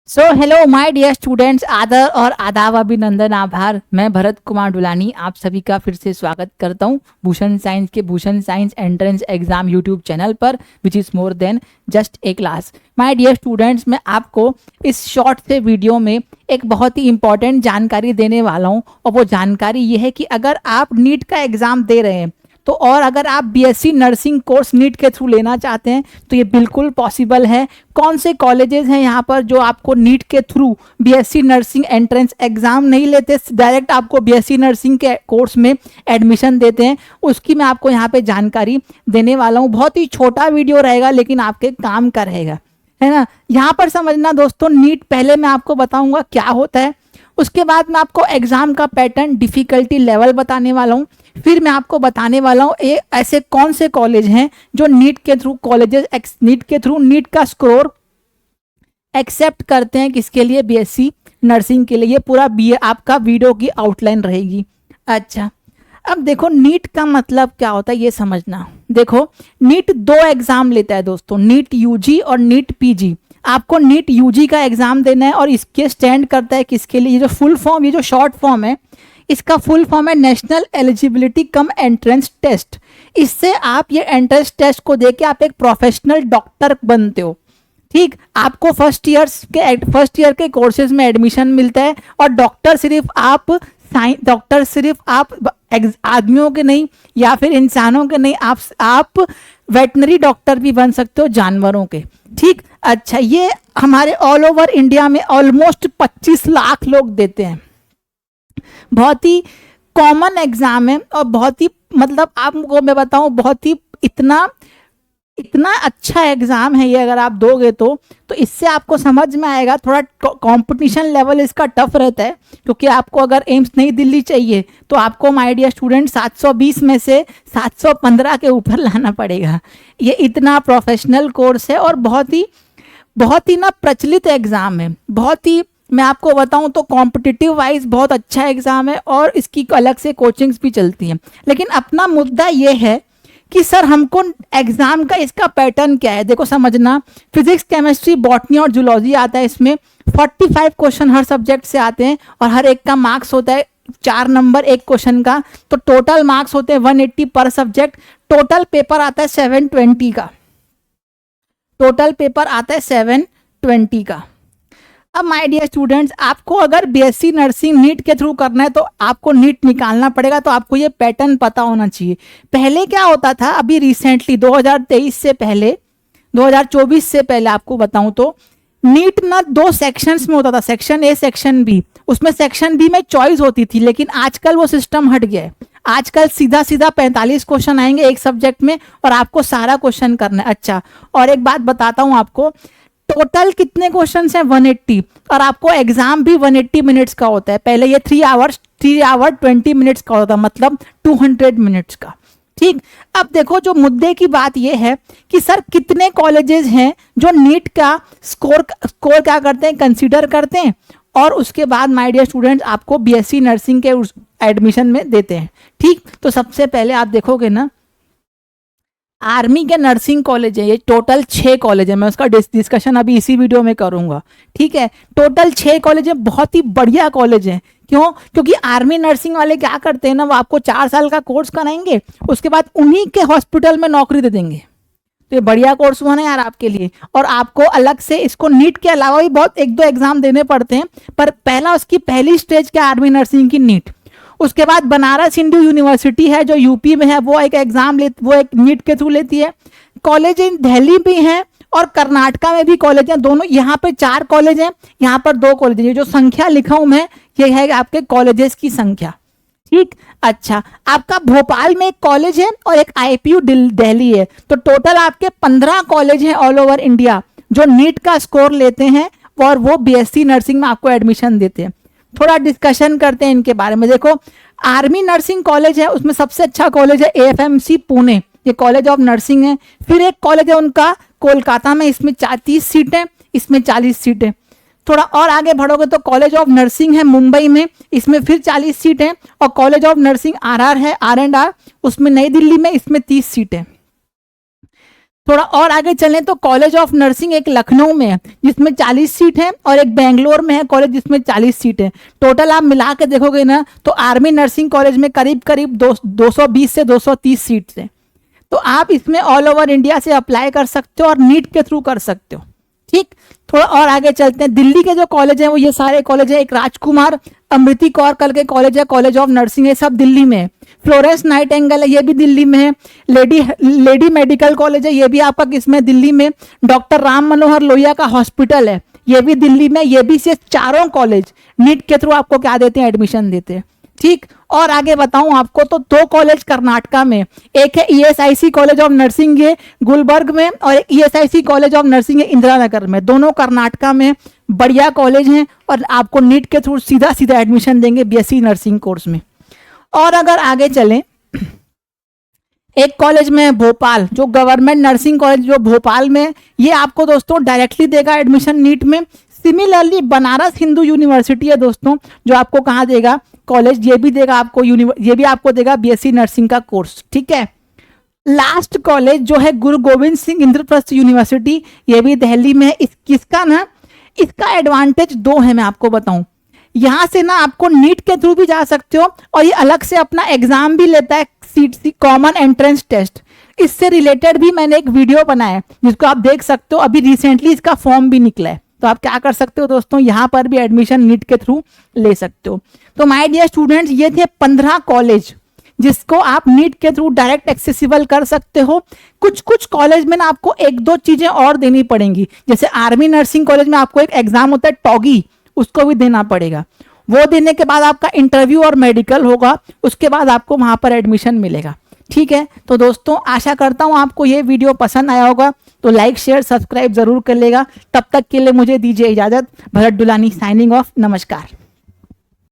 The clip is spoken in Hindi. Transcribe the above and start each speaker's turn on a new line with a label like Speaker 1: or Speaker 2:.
Speaker 1: So hello my dear students, आदर और आदाब, अभिनंदन, आभार। मैं भरत कुमार डुलानी आप सभी का फिर से स्वागत करता हूँ भूषण साइंस के Bhushan science entrance exam YouTube channel पर, which is more than just a class. My dear students, मैं आपको इस शॉर्ट से वीडियो में एक बहुत ही इंपॉर्टेंट जानकारी देने वाला हूँ, और वो जानकारी ये है कि अगर आप नीट का एग्ज़ाम दे रहे हैं तो, और अगर आप बीएससी नर्सिंग कोर्स नीट के थ्रू लेना चाहते हैं तो ये बिल्कुल पॉसिबल है। कौन से कॉलेजेस हैं यहाँ पर जो आपको नीट के through BSc nursing entrance exam नहीं लेते, डायरेक्ट आपको बीएससी नर्सिंग के कोर्स में एडमिशन देते हैं, उसकी मैं आपको यहाँ पे जानकारी देने वाला हूँ। बहुत ही छोटा वीडियो रहेगा लेकिन आपके काम का रहेगा, है ना। यहाँ पर समझना दोस्तों, नीट पहले मैं आपको बताऊंगा क्या होता है, उसके बाद मैं आपको एग्जाम का पैटर्न, डिफिकल्टी लेवल बताने वाला हूँ, फिर मैं आपको बताने वाला हूँ ये ऐसे कौन से कॉलेज हैं जो नीट के थ्रू नीट के थ्रू नीट का स्कोर एक्सेप्ट करते हैं, किसके लिए, बीएससी नर्सिंग के लिए। ये पूरा बीए आपका वीडियो की आउटलाइन रहेगी। अच्छा, अब देखो नीट का मतलब क्या होता है ये समझना। देखो, नीट दो एग्जाम लेता है दोस्तों, नीट यूजी और नीट पीजी। आपको नीट यूजी का एग्जाम देना है और इसके स्टैंड करता है किसके लिए, ये जो फुल फॉर्म, ये जो शॉर्ट फॉर्म है, इसका फुल फॉर्म है national eligibility cum entrance test. इससे आप ये एंट्रेंस टेस्ट को देके आप एक प्रोफेशनल डॉक्टर बनते हो। ठीक, आपको फर्स्ट ईयर के कोर्सेज में एडमिशन मिलता है, और डॉक्टर सिर्फ आप आदमियों के नहीं या फिर इंसानों के नहीं, आप वेटनरी डॉक्टर भी बन सकते हो, जानवरों के। ठीक, अच्छा, ये हमारे ऑल ओवर इंडिया में ऑलमोस्ट 25 लाख लोग देते हैं। बहुत ही कॉमन एग्जाम है, और बहुत ही, मतलब आपको मैं बताऊं, बहुत ही इतना अच्छा एग्जाम है ये। अगर आप दोगे तो इससे आपको समझ में आएगा, थोड़ा कंपटीशन लेवल इसका टफ रहता है, क्योंकि आपको अगर एम्स नई दिल्ली चाहिए तो आपको माय डियर स्टूडेंट 720 में से 715 के ऊपर लाना पड़ेगा। ये इतना प्रोफेशनल कोर्स है और बहुत ही ना प्रचलित एग्जाम है। बहुत ही, मैं आपको बताऊं तो कॉम्पिटिटिव वाइज बहुत अच्छा एग्जाम है, और इसकी अलग से कोचिंग्स भी चलती हैं। लेकिन अपना मुद्दा ये है कि सर हमको एग्जाम का इसका पैटर्न क्या है। देखो समझना, फिजिक्स, केमिस्ट्री, बॉटनी और जूलॉजी आता है। इसमें 45 क्वेश्चन हर सब्जेक्ट से आते हैं, और हर एक का मार्क्स होता है 4 नंबर एक क्वेश्चन का, तो टोटल मार्क्स होते हैं 180 पर सब्जेक्ट। टोटल पेपर आता है 720 का, टोटल पेपर आता है 720 का। अब माय डियर स्टूडेंट्स, आपको अगर बीएससी नर्सिंग नीट के थ्रू करना है तो आपको नीट निकालना पड़ेगा, तो आपको ये पैटर्न पता होना चाहिए। पहले क्या होता था, अभी रिसेंटली 2023 से पहले, 2024 से पहले आपको बताऊं तो नीट ना 2 सेक्शंस में होता था, सेक्शन ए, सेक्शन बी। उसमें सेक्शन बी में चॉइस होती थी, लेकिन आजकल वो सिस्टम हट गया है। आजकल सीधा 45 क्वेश्चन आएंगे एक सब्जेक्ट में, और आपको सारा क्वेश्चन करना है। अच्छा, और एक बात बताता हूं आपको, टोटल कितने क्वेश्चन हैं, 180, और आपको एग्जाम भी 180 मिनट्स का होता है। पहले ये 3 आवर 20 मिनट्स का होता, मतलब 200 मिनट्स का। ठीक, अब देखो, जो मुद्दे की बात ये है कि सर कितने कॉलेजेस हैं जो नीट का स्कोर क्या करते हैं, कंसीडर करते हैं, और उसके बाद माय डियर स्टूडेंट्स आपको बीएससी नर्सिंग के एडमिशन में देते हैं। ठीक, तो सबसे पहले आप देखोगे ना, आर्मी के नर्सिंग कॉलेज है, ये टोटल 6 कॉलेज है। मैं उसका डिस्कशन अभी इसी वीडियो में करूंगा। ठीक है, टोटल 6 कॉलेज है, बहुत ही बढ़िया कॉलेज है। क्यों? क्योंकि आर्मी नर्सिंग वाले क्या करते हैं ना, वो आपको 4 साल का कोर्स कराएंगे, उसके बाद उन्हीं के हॉस्पिटल में नौकरी दे देंगे। तो ये बढ़िया कोर्स हुआ ना यार आपके लिए। और आपको अलग से इसको नीट के अलावा भी बहुत 1-2 एग्जाम देने पड़ते हैं, पर उसकी पहली स्टेज क्या, आर्मी नर्सिंग की नीट। उसके बाद बनारस हिंदू यूनिवर्सिटी है जो यूपी में है, वो एक नीट के थ्रू लेती है। कॉलेज इन दिल्ली भी हैं और कर्नाटका में भी कॉलेज हैं, दोनों। यहाँ पे 4 कॉलेज हैं, यहाँ पर 2 कॉलेज हैं। जो संख्या लिखा हूं मैं, ये है आपके कॉलेजेस की संख्या। ठीक, अच्छा, आपका भोपाल में एक कॉलेज है और एक आईपीयू दिल्ली है, तो टोटल आपके 15 कॉलेज हैं ऑल ओवर इंडिया जो नीट का स्कोर लेते हैं, और वो बीएससी नर्सिंग में आपको एडमिशन देते हैं। थोड़ा डिस्कशन करते हैं इनके बारे में। देखो, आर्मी नर्सिंग कॉलेज है, उसमें सबसे अच्छा कॉलेज है एएफएमसी पुणे, ये कॉलेज ऑफ नर्सिंग है। फिर एक कॉलेज है उनका कोलकाता में, इसमें 30 सीटें, इसमें 40 सीटें। थोड़ा और आगे बढ़ोगे तो कॉलेज ऑफ नर्सिंग है मुंबई में, इसमें फिर 40 सीटें। और कॉलेज ऑफ नर्सिंग आरआर है, R&R, उसमें नई दिल्ली में, इसमें 30 सीटें। थोड़ा और आगे चलें तो कॉलेज ऑफ नर्सिंग एक लखनऊ में है जिसमें 40 सीट है, और एक बेंगलोर में है कॉलेज जिसमें 40 सीट है। टोटल आप मिला के देखोगे ना तो आर्मी नर्सिंग कॉलेज में करीब करीब 220 से 230 सीट्स हैं। तो आप इसमें ऑल ओवर इंडिया से अप्लाई कर सकते हो और नीट के थ्रू कर सकते हो। ठीक, थोड़ा और आगे चलते हैं। दिल्ली के जो कॉलेज हैं वो ये सारे कॉलेज हैं। एक राजकुमार अमृति कौर कल के कॉलेज है, कॉलेज ऑफ नर्सिंग है, सब दिल्ली में है। फ्लोरेंस नाइटिंगेल है, ये भी दिल्ली में है। लेडी मेडिकल कॉलेज है, ये भी आपका किसमें, दिल्ली में। डॉक्टर राम मनोहर लोहिया का हॉस्पिटल है, ये भी दिल्ली में। ये भी से चारों कॉलेज नीट के थ्रू आपको क्या देते हैं, एडमिशन देते हैं। ठीक, और आगे बताऊं आपको तो 2 कॉलेज कर्नाटका में, एक है ESIC कॉलेज ऑफ नर्सिंग है गुलबर्ग में, और एक ESIC कॉलेज ऑफ नर्सिंग है इंदिरा नगर में। दोनों कर्नाटका में बढ़िया कॉलेज हैं और आपको नीट के थ्रू सीधा सीधा एडमिशन देंगे BSc नर्सिंग कोर्स में। और अगर आगे चलें, एक कॉलेज में भोपाल, जो गवर्नमेंट नर्सिंग कॉलेज जो भोपाल में, ये आपको दोस्तों डायरेक्टली देगा एडमिशन नीट में। सिमिलरली बनारस हिंदू यूनिवर्सिटी है दोस्तों, जो आपको कहाँ देगा कॉलेज, ये भी देगा आपको ये भी आपको देगा BSc नर्सिंग का कोर्स। ठीक है, लास्ट कॉलेज जो है गुरु गोविंद सिंह इंद्रप्रस्थ यूनिवर्सिटी, ये भी दिल्ली में है। किसका ना, इसका एडवांटेज 2 है, मैं आपको बताऊं। यहाँ से ना आपको नीट के थ्रू भी जा सकते हो और ये अलग से अपना एग्जाम भी लेता है, CET कॉमन एंट्रेंस टेस्ट। इससे रिलेटेड भी मैंने एक वीडियो बनाया है जिसको आप देख सकते हो। अभी रिसेंटली इसका फॉर्म भी निकला है, तो आप क्या कर सकते हो दोस्तों, यहाँ पर भी एडमिशन नीट के थ्रू ले सकते हो। तो माय डियर स्टूडेंट्स, ये थे 15 कॉलेज जिसको आप नीट के थ्रू डायरेक्ट एक्सेसिबल कर सकते हो। कुछ कुछ कॉलेज में ना आपको 1-2 चीजें और देनी पड़ेंगी, जैसे आर्मी नर्सिंग कॉलेज में आपको एक एग्जाम होता है टॉगी, उसको भी देना पड़ेगा। वो देने के बाद आपका इंटरव्यू और मेडिकल होगा, उसके बाद आपको वहां पर एडमिशन मिलेगा। ठीक है, तो दोस्तों आशा करता हूं आपको ये वीडियो पसंद आया होगा, तो लाइक शेयर सब्सक्राइब जरूर कर लेगा। तब तक के लिए मुझे दीजिए इजाजत। Bharat Dulani signing off. नमस्कार।